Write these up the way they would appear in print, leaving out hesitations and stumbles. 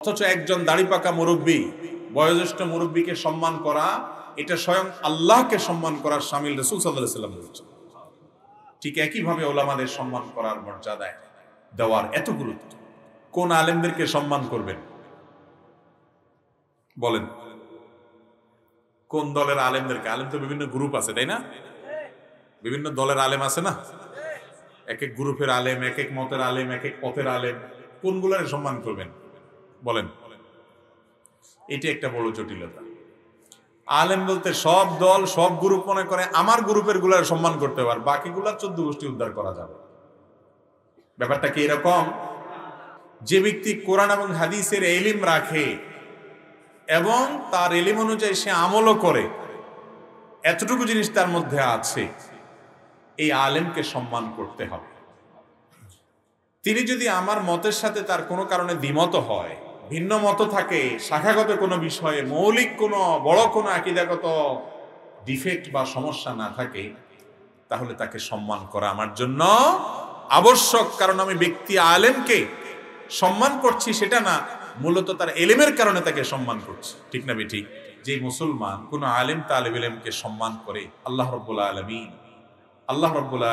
অথচ একজন দাড়ি পাকা মুরব্বী, বয়োজ্যেষ্ঠ মুরব্বীকে সম্মান করা, এটা স্বয়ং আল্লাহকে সম্মান করার শামিল। রাসূল সাল্লাল্লাহু আলাইহি ওয়াসাল্লাম বলেছেন। ঠিক একইভাবে ওলামাদের সম্মান করার মর্যাদায় দেওয়ার এত গুরুত্ব। কোন আলেমদেরকে সম্মান করবেন বলেন? কোন দলের আলেমদেরকে? আলেম তো বিভিন্ন গ্রুপ আছে, তাই না? বিভিন্ন দলের আলেম আছে না? এক এক গ্রুপের আলেম, এক এক মতের আলেম, এক এক পথের আলেম। কোনগুলোর সম্মান করবেন বলেন? এটি একটা বড় জটিলতা। আলেম বলতে সব দল, সব গ্রুপ মনে করে আমার গ্রুপের গুলার সম্মান করতে পারে, বাকিগুলা 14 গোষ্ঠী উদ্ধার করা যাবে। ব্যাপারটা কি এরকম? যে ব্যক্তি কোরআন এবং হাদিসের ইলম রাখে এবং তার ইলম অনুযায়ী সে আমলও করে, এতটুকু জিনিস তার মধ্যে আছে, এই আলেমকে সম্মান করতে হবে। তিনি যদি আমার মতের সাথে তার কোনো কারণে দ্বিমত হয়, ভিন্ন মত থাকে, শাখাগত কোনো বিষয়ে মৌলিক কোনো বড় কোনো আকীদাগত ডিফেক্ট বা সমস্যা না থাকে, তাহলে তাকে সম্মান করা আমার জন্য আবশ্যক। কারণ আমি ব্যক্তি আলেমকে সম্মান করছি সেটা না, মূলত তার ইলমের কারণে তাকে সম্মান করছি। ঠিক না বেঠিক? যে মুসলমান কোন আলেম তালেব ইলমকে সম্মান করে, আল্লাহ রাব্বুল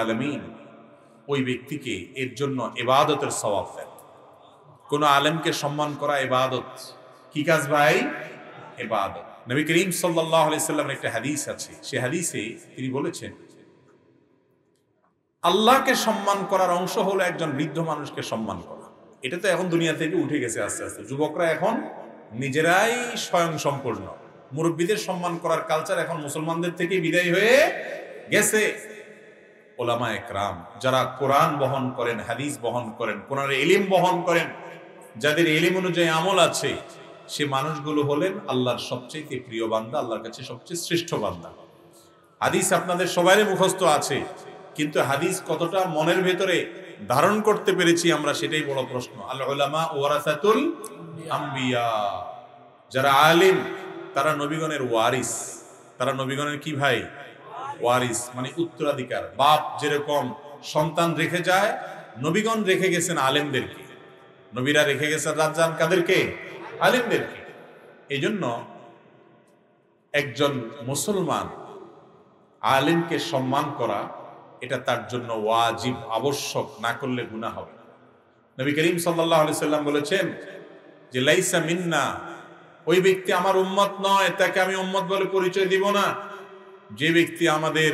আলামিন ওই ব্যক্তিকে এর জন্য ইবাদতের সওয়াব দেন। কোন আলেমকে সম্মান করা ইবাদত। কি কাজ ভাই? ইবাদত। নবী করিম সাল্লাল্লাহু আলাইহি সাল্লামের একটা হাদিস আছে, সেই হাদিসে তিনি বলেছেন আল্লাহকে সম্মান করার অংশ হলো একজন বৃদ্ধ মানুষকে সম্মান করা। এটা তো এখন দুনিয়া থেকে উঠে গেছে আস্তে আস্তে। যুবকরা এখন নিজেরাই স্বয়ং সম্পূর্ণ। মুরব্বীদের সম্মান করার কালচার এখন মুসলমানদের থেকে বিদায় হয়ে গেছে। ওলামায়ে কেরাম যারা কোরআন বহন করেন, হাদিস বহন করেন, কোরআনের ইলম বহন করেন, যাদের ইলম অনুযায়ী আমল আছে, সে মানুষগুলো হলেন আল্লাহর সবচেয়ে প্রিয় বান্দা, আল্লাহর কাছে সবচেয়ে শ্রেষ্ঠ বান্দা। হাদিস আপনাদের সবারই মুখস্থ আছে, কিন্তু হাদিস কতটা মনের ভেতরে ধারণ করতে পেরেছি আমরা, সেটাই বড় প্রশ্ন। আল উলামা ওয়ারাসাতুল আম্বিয়া, যারা আলিম তারা নবীগণের ওয়ারিস। তারা নবীগণের কি ভাই? ওয়ারিস, মানে উত্তরাধিকার। বাপ যেরকম সন্তান রেখে যায়, নবীগণ রেখে গেছেন আলেমদেরকে। নবীরা রেখে গেছেন রাজ্জান কাদেরকে? আলেমদেরকে। এই জন্য একজন মুসলমান আলেমকে সম্মান করা, এটা তার জন্য ওয়াজিব, আবশ্যক। না করলে গুনাহ হবে। নবী করিম সাল্লাল্লাহু আলাইহি সাল্লাম বলেছেন যে লাইসা মিন্না, ওই ব্যক্তি আমার উম্মত নয়, তাকে আমি উম্মত বলে পরিচয় দিব না যে ব্যক্তি আমাদের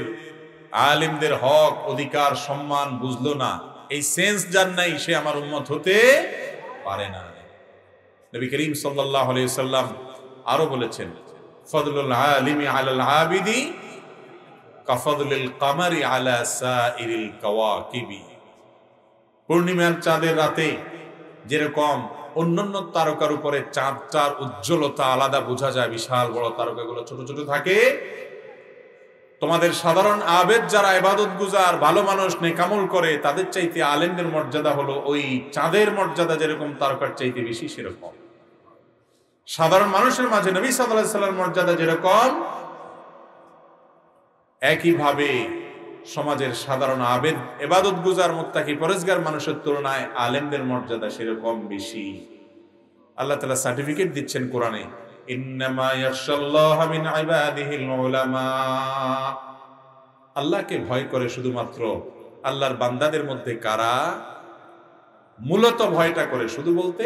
আলেমদের হক, অধিকার, সম্মান বুঝলো না, এই সেন্স যার নাই, সে আমার উম্মত হতে পারে না। নবী করিম সাল্লাল্লাহু আলাইহি সাল্লাম আরো বলেছেন ফাদলুল আলিমি আলাল আবিদি কাফাদুলিল কামারি আলা সাইরিল কাওয়াকিবি। পূর্ণিমার চাঁদের রাতে যেরকম অন্যান্য তারকার উপরে চাঁদটার উজ্জ্বলতা আলাদা বোঝা যায়, বিশাল বড় তারকাগুলো ছোট ছোট থাকে, তোমাদের সাধারণ আবেদ যারা ইবাদত গুজার ভালো মানুষ নেকামল করে, তাদের চাইতে আলেমদের মর্যাদা হলো ওই চাঁদের মর্যাদা যেরকম তারকার চাইতে বেশি, সেরকম সাধারণ মানুষের মাঝে নবী সাল্লাল্লাহু আলাইহি ওয়াসাল্লামের মর্যাদা যেরকম, একইভাবে সমাজের সাধারণ আবেদ, ইবাদত গুজার, মুত্তাকি, পরেজগার মানুষের তুলনায় আলেমদের মর্যাদা সেরকম বেশি। আল্লাহ তাআলা সার্টিফিকেট দিচ্ছেন কোরআনে, ইন্নামা ইয়াখশাল্লাহা মিন ইবাদিহিল উলামা। আল্লাহকে ভয় করে শুধুমাত্র আল্লাহর বান্দাদের মধ্যে কারা মূলত ভয়টা করে, শুধু বলতে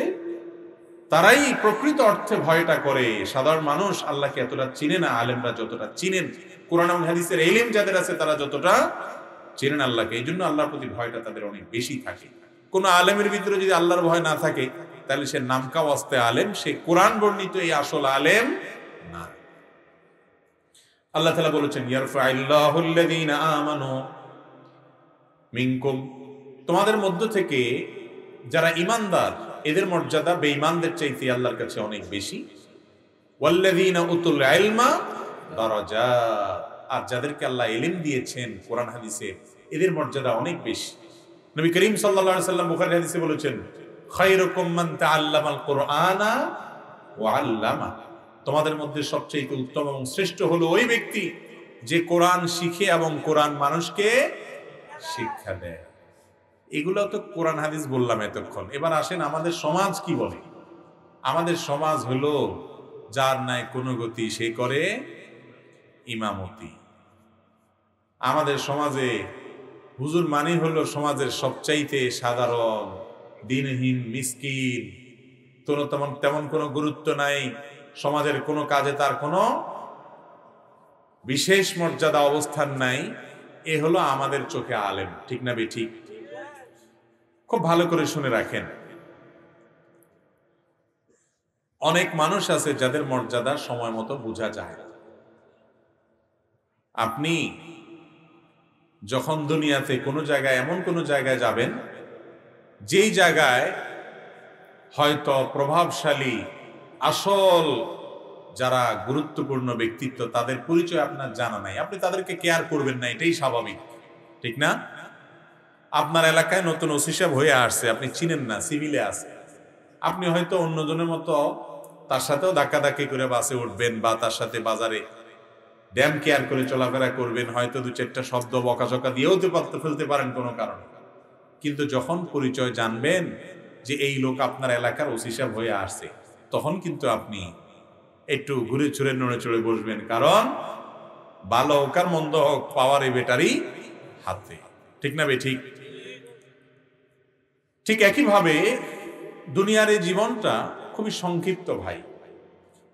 তারাই প্রকৃত অর্থে ভয়টা করে। সাধারণ মানুষ আল্লাহকে এতটা চিনে না, আলেমরা যতটা চিনেন। কোরআন এবং হাদিসের ইলম যাদের আছে তারা যতটা চিনেন আল্লাহকে, এই জন্য আল্লাহর প্রতি ভয়টা তাদের অনেক বেশি থাকে। কোন আলেমের ভিতরে যদি আল্লাহর ভয় না থাকে, তাহলে সে নামকা ওয়াস্তে আলেম, সে কোরআন বর্ণিত এই আসল আলেম না। আল্লাহ তাআলা বলেছেন ইয়ারফাইল্লাহুল্লাযীনা আমানু মিনকুম, তোমাদের মধ্য থেকে যারা ঈমানদার, এদের মর্যাদা বেঈমানদের চাইতে আল্লাহর কাছে অনেক বেশি। ওয়াল্লাযীনা উতুল ইলমা দারাজাত, আর যাদেরকে আল্লাহ ইলম দিয়েছেন কোরআন হাদিসে, এদের মর্যাদা অনেক বেশি। নবী করিম সাল্লাল্লাহু আলাইহি সাল্লাম বুখারী হাদিসে বলেছেন খায়রুকুম মান তাআল্লামাল কুরআনা ওয়া আল্লামা, তোমাদের মধ্যে সবচেয়ে উত্তম এবং শ্রেষ্ঠ হলো ওই ব্যক্তি যে কোরআন শিখে এবং কোরআন মানুষকে শিক্ষা দেয়। এগুলো তো কোরআন হাদিস বললাম এতক্ষণ। এবার আসেন আমাদের সমাজ কি বলে। আমাদের সমাজ হলো যার নাই কোনো গতি সে করে ইমামতি। আমাদের সমাজে হুজুর মানি হলো সমাজের সবচাইতে সাধারণ দিনহীন মিসকিন, তেমন কোনো গুরুত্ব নাই, সমাজের কোনো কাজে তার কোনো বিশেষ মর্যাদা অবস্থান নাই। এ হলো আমাদের চোখে আলেম। ঠিক না বেঠিক? খুব ভালো করে শুনে রাখেন, অনেক মানুষ আছে যাদের মর্যাদা সময় মতো বোঝা যায় না। আপনি যখন দুনিয়াতে কোনো জায়গায় এমন কোনো জায়গায় যাবেন যেই জায়গায় হয়তো প্রভাবশালী আসল যারা গুরুত্বপূর্ণ ব্যক্তিত্ব তাদের পরিচয় আপনার জানা নাই, আপনি তাদেরকে কেয়ার করবেন না, এটাই স্বাভাবিক। ঠিক না? আপনার এলাকায় নতুন ওসি সাহেব হয়ে আসছে, আপনি চিনেন না, সিভিলে আছে, আপনি হয়তো অন্যজনের মতো তার সাথেও ধাক্কাধাক্কি করে বাসে উঠবেন বা তার সাথে বাজারে ড্যাম কেয়ার করে চলাফেরা করবেন, হয়তো দু চারটা শব্দ বকাঝকা দিয়েও ফেলতে পারেন কোনো কারণে। কিন্তু যখন পরিচয় জানবেন যে এই লোক আপনার এলাকার ওসি সাহেব হয়ে আসছে, তখন কিন্তু আপনি একটু ঘুরে ছুড়ে নড়ে চড়ে বসবেন, কারণ ভালো হোক আর মন্দ হোক পাওয়ার এই বেটারই হাতে। ঠিক না বেঠিক? ঠিক একইভাবে দুনিয়ার এই জীবনটা খুবই সংক্ষিপ্ত ভাই।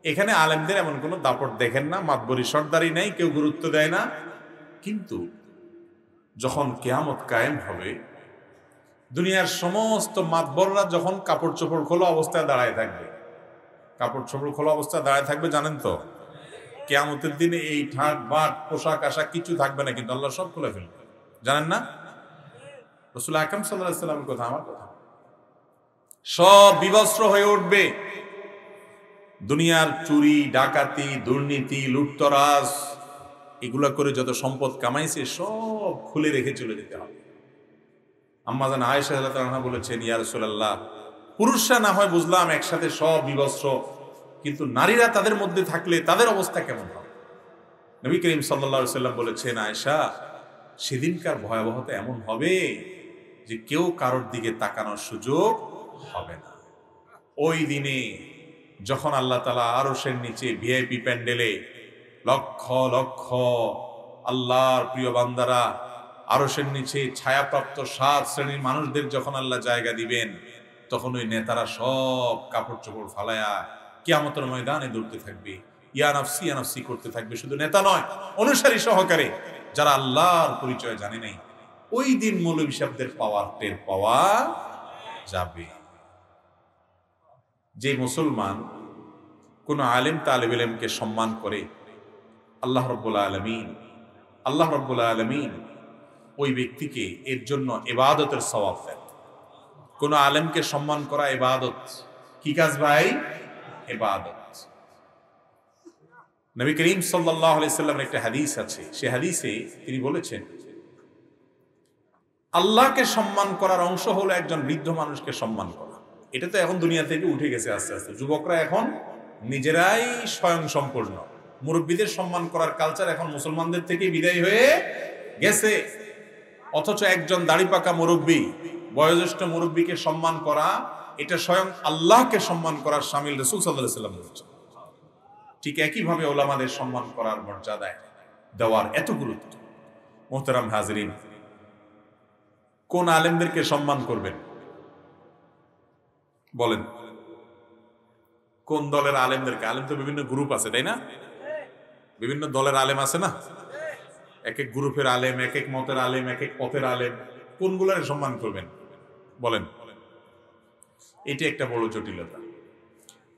এখানে আলেমদের এমন কোনো দাপট দেখেন না, মাতবরি সর্দারি নেই, কেউ গুরুত্ব দেয় না। কিন্তু যখন কিয়ামত কায়েম হবে, দুনিয়ার সমস্ত মাতবররা যখন কাপড় চোপড় খোলা অবস্থায় দাঁড়ায় থাকবে, কাপড় চোপড় খোলা অবস্থায় দাঁড়ায় থাকবে, জানেন তো কিয়ামতের দিনে এই ঠাট বাট পোশাক আশাক কিছু থাকবে না, কিন্তু আল্লাহ সব খুলে ফেলবে। জানেন না? রাসূল আকরাম সাল্লাল্লাহু আলাইহি ওয়াসাল্লামের কথা, আমার কথা, সব বিবস্ত্র হয়ে উঠবে। দুনিয়ার চুরি ডাকাতি দুর্নীতি লুটতরাজ এগুলা করে যত সম্পদ কামাইছে সব খুলে রেখে চলে যেতে হবে। আম্মা জান আয়েশা রাদিয়াল্লাহু আনহা বলেছেন, ইয়া রাসূলুল্লাহ, পুরুষরা না হয় বুঝলাম একসাথে সব বিবস্ত্র, কিন্তু নারীরা তাদের মধ্যে থাকলে তাদের অবস্থা কেমন হবে? নবী করিম সাল্লাল্লাহু আলাইহি ওয়াসাল্লাম বলেছেন, আয়েশা, সেদিনকার ভয়াবহতা এমন হবে যে কেউ কারোর দিকে তাকানোর সুযোগ হবে না। ওই দিনে যখন আল্লাহ তাআলা আরশের নিচে ভিআইপি প্যান্ডেলে লক্ষ লক্ষ আল্লাহর প্রিয় বান্দারা, আরশের নিচে ছায়াপ্রাপ্ত 7 শ্রেণীর মানুষদের যখন আল্লাহ জায়গা দিবেন, তখন ওই নেতারা সব কাপড় চোপড় ফালায়া কিয়ামতের ময়দানে দৌড়তে থাকবে, ইয়া নাফসি করতে থাকবে। শুধু নেতা নয়, অনুসারী সহকারে যারা আল্লাহর পরিচয় জানে নাই। ওই দিন মৌলভী সাহেবদের পাওয়ার টের পাওয়া যাবে। যে মুসলমান কোন আলেম তালেব ইলমকে সম্মান করে, আল্লাহ রাব্বুল আলামিন ওই ব্যক্তিকে এর জন্য ইবাদতের সওয়াব দেন। কোন আলেমকে সম্মান করা ইবাদত। কি কাজ ভাই? ইবাদত। নবী করিম সাল্লাল্লাহু আলাইহি সাল্লামের একটা হাদিস আছে, সেই হাদিসে তিনি বলেছেন, আল্লাহকে সম্মান করার অংশ হলো একজন বৃদ্ধ মানুষকে সম্মান করা। এটা তো এখন দুনিয়া থেকে উঠে গেছে আস্তে আস্তে। যুবকরা এখন নিজেরাই স্বয়ং সম্পূর্ণ। মুরব্বীদের সম্মান করার কালচার এখন মুসলমানদের থেকে বিদায় হয়ে গেছে। অথচ একজন দাড়িপাকা মুরব্বী, বয়োজ্যেষ্ঠ মুরব্বীকে সম্মান করা, এটা স্বয়ং আল্লাহকে সম্মান করার শামিল। রাসূল সাল্লাল্লাহু আলাইহি ওয়াসাল্লাম বলেছেন। ঠিক একইভাবে ওলামাদের সম্মান করার মর্যাদায় দেওয়ার এত গুরুত্ব। মুহতারাম হাজরিন, কোন আলেমদেরকে সম্মান করবেন বলেন? কোন দলের আলেমদেরকে? আলেম তো বিভিন্ন গ্রুপ আছে, তাই না? বিভিন্ন দলের আলেম আছে না? এক এক গ্রুপের আলেম, এক এক মতের আলেম, এক এক পথের আলেম। কোনগুলার সম্মান করবেন বলেন? এটি একটা বড় জটিলতা।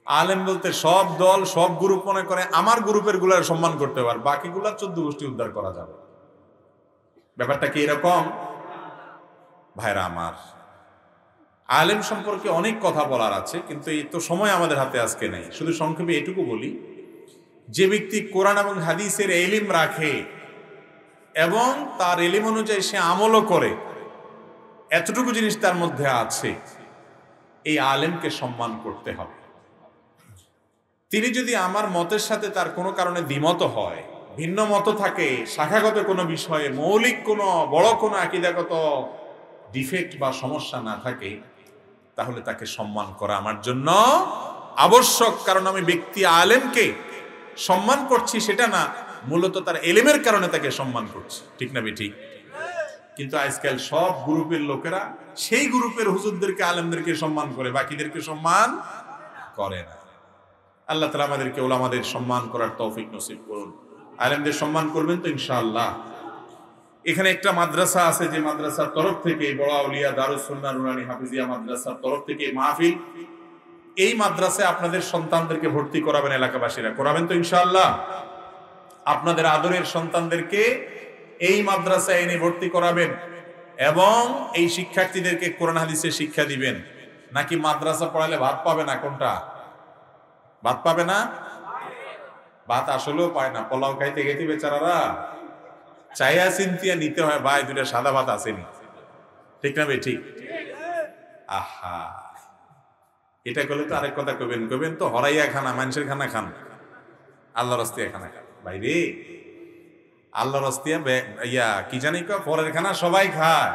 আলেম বলতে সব দল সব গ্রুপ মনে করে আমার গ্রুপের গুলার সম্মান করতে পারে, বাকিগুলার 14 গোষ্ঠী উদ্ধার করা যাবে। ব্যাপারটা কি এরকম? ভাইরা আমার, আলেম সম্পর্কে অনেক কথা বলার আছে, কিন্তু এই তো সময় আমাদের হাতে আজকে নেই। শুধু সংক্ষেপে এটুকু বলি, যে ব্যক্তি কোরআন এবং হাদিসের ইলম রাখে এবং তার ইলম অনুযায়ী সে আমলও করে, এতটুকু জিনিস তার মধ্যে আছে, এই আলেমকে সম্মান করতে হবে। তিনি যদি আমার মতের সাথে তার কোনো কারণে দ্বিমত হয়, ভিন্ন মত থাকে, শাখাগত কোনো বিষয়ে মৌলিক কোনো বড় কোনো আকীদাগত ডিফেক্ট বা সমস্যা না থাকে, তাহলে তাকে সম্মান করা আমার জন্য আবশ্যক, কারণ আমি ব্যক্তি আলেমকে সম্মান করছি সেটা না, মূলত তার এলেমের কারণে তাকে সম্মান করছি। ঠিক না ঠিক? কিন্তু আজকাল সব গ্রুপের লোকেরা সেই গ্রুপের হুজুরদেরকে আলেমদেরকে সম্মান করে, বাকিদেরকে সম্মান করে না। আল্লাহ তাআলা আমাদেরকে ওলামাদের সম্মান করার তৌফিক নসিব করুন। আলেমদের সম্মান করবেন তো ইনশাআল্লাহ। এখানে একটা মাদ্রাসা আছে, যে মাদ্রাসার তরফ থেকে, বড় আউলিয়া দারুস সুন্নাহ নুরানী হাফিজিয়া মাদ্রাসার তরফ থেকে মাহফিল, এই মাদ্রাসায় আপনাদের সন্তানদেরকে ভর্তি করাবেন, এলাকাবাসীরা করাবেন তো ইনশাআল্লাহ। আপনাদের আদরের সন্তানদেরকে এই মাদ্রাসায় এনে ভর্তি করাবেন এবং এই শিক্ষার্থীদেরকে কোরআন হাদিসের শিক্ষা দিবেন। নাকি মাদ্রাসা পড়ালে ভাত পাবে না? কোনটা? ভাত পাবে না? ভাত আসলেও পায় না, পোলাও খাইতে গেতে বেচারারা চাইয়া চিন্তিয়া নিতে হয়, ভাই দুইটা সাদা ভাত আসেনি। ঠিক না ঠিক? আহা, এটা করলে তো আরেক কথা কবেন তো হরাইয়া খানা, মানুষের খানা খান, আল্লাহর রাস্তিয়া খানা খান। ভাইরে, আল্লাহর রাস্তিয়া ইয়া কি জানি পরের খানা সবাই খায়,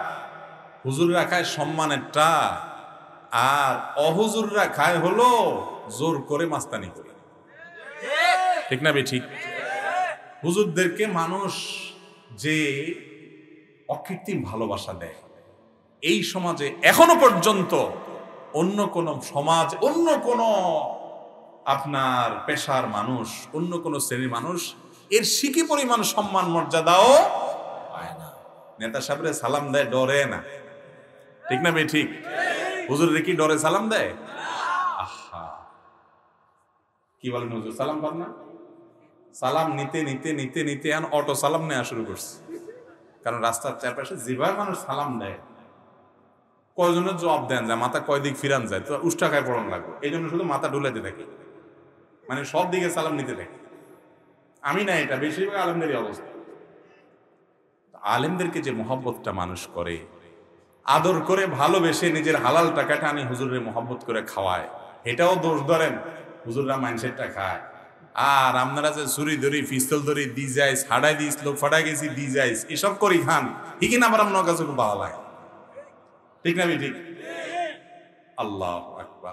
হুজুররা খায় সম্মানেরটা, আর অহুজুররা খায় হলো জোর করে মাস্তানি করে। ঠিক না ঠিক? হুজুরদেরকে মানুষ যে অকৃত্রিম ভালোবাসা দেয়, এই সমাজে এখনো পর্যন্ত অন্য কোন সমাজ, অন্য কোন আপনার পেশার মানুষ, অন্য কোন শ্রেণীর মানুষ এর শিকি পরিমাণ সম্মান মর্যাদাও পায় না। নেতা সাহেবরে সালাম দেয় ডরে না। ঠিক না ঠিক? হুজুরে কি ডরে সালাম দেয়? আহা, কি বলেন হুজুর সালাম পান না? সালাম নিতে নিতে নিতে নিতে অটো সালাম নেওয়া শুরু করছে। কারণ রাস্তার চারপাশে যেভাবে মানুষ সালাম দেয়, কয়জনের জবাব দেন যায়, মাথা কয় দিক ফিরান যায়, তো উষ্টাকায় পড়ানো লাগবে, এই জন্য শুধু মাথা ডুলাইতে থাকে, মানে সব দিকে সালাম নিতে থাকে। আমি না, এটা বেশিরভাগ আলেমদেরই অবস্থা। আলেমদেরকে যে মহব্বতটা মানুষ করে, আদর করে ভালোবেসে নিজের হালাল টাকাটা আমি হুজুরের মহব্বত করে খাওয়ায়, এটাও দোষ ধরেন হুজুররা মানুষেরটা খায়। আর আপনারা যে ছুরি ধরি, পিস্তল ধরি দি যাইস, হাডাই দিস, লোক ফাটাই গেছি দি যাইস, এসব করি খান, ঠিকই না? আবার আপনার কাছে খুব ভালো লাগে। ঠিক না ঠিক? আল্লাহু আকবার।